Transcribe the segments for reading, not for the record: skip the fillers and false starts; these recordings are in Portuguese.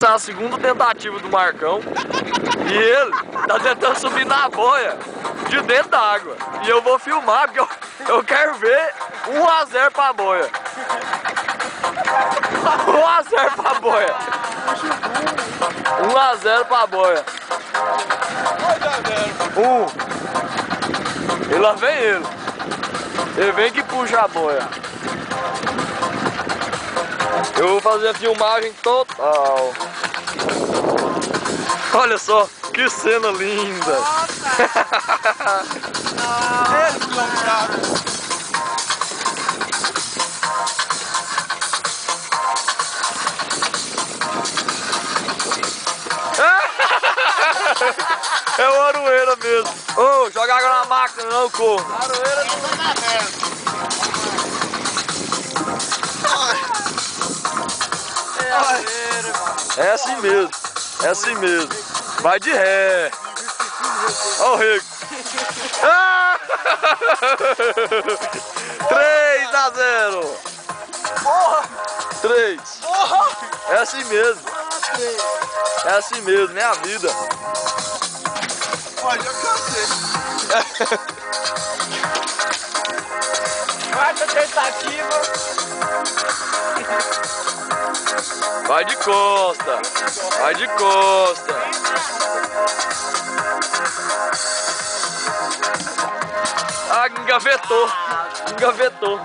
Essa é a segunda tentativa do Marcão. E ele tá tentando subir na boia de dentro da água. E eu vou filmar porque eu quero ver 1 a 0 pra boia. 1 a 0 pra boia. 1 a 0 pra boia. 1. E lá vem ele. Ele vem que puxa a boia. Eu vou fazer a filmagem total. Olha só, que cena linda. É o Aroeira mesmo. Ô, joga água na máquina, não, corro. Aroeira não vai dar merda. É assim mesmo. É assim mesmo. Vai de ré. Ó o rego. 3 a 0. Porra! 3. Porra! É assim mesmo. É assim mesmo, minha vida. Olha, eu cansei. Quarta tentativa. Vai de costa. Vai de costa. Ah, engavetou. Engavetou.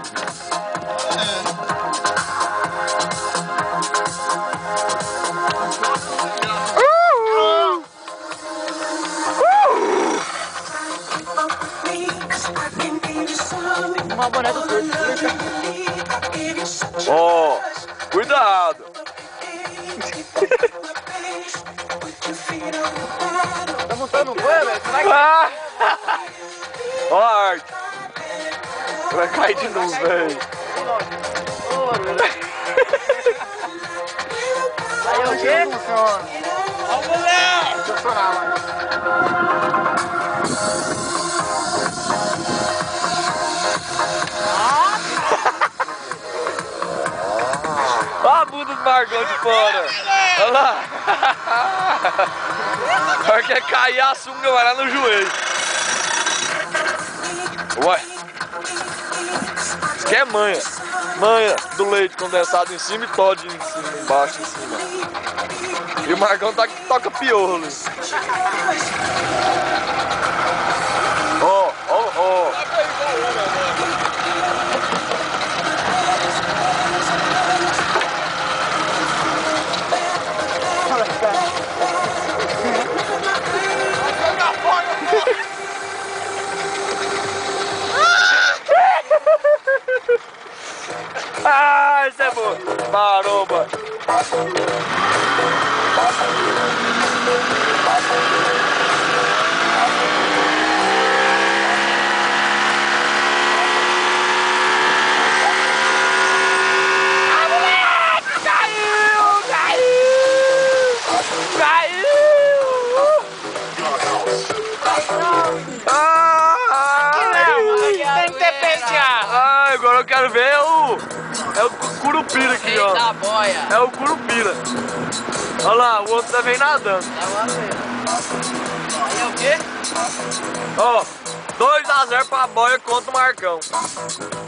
Uma boné do surf. Ó, cuidado. Tá montando um boi, velho? Será que... Ah! Ó a arte. Vai cair de novo, velho. Aí o quê? Funciona. Ó, moleque! Funcionar, mano. Olha a bunda do Marcão de fora. Olha lá. Na hora que cair a sunga vai lá no joelho. Ué. Isso aqui é manha. Manha do leite condensado em cima e Toddy em cima, embaixo, em cima. E o Marcão tá que toca piorro ali. Ó, ó, ó. Ah, isso é bom. Maromba. Ah, agora eu quero ver é o Curupira aqui, ó. Da boia. É o Curupira. Olha lá, o outro também nadando. É o quê? Ó, 2 a 0 pra boia contra o Marcão.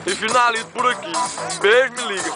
E finalizo por aqui. Beijo, me liga.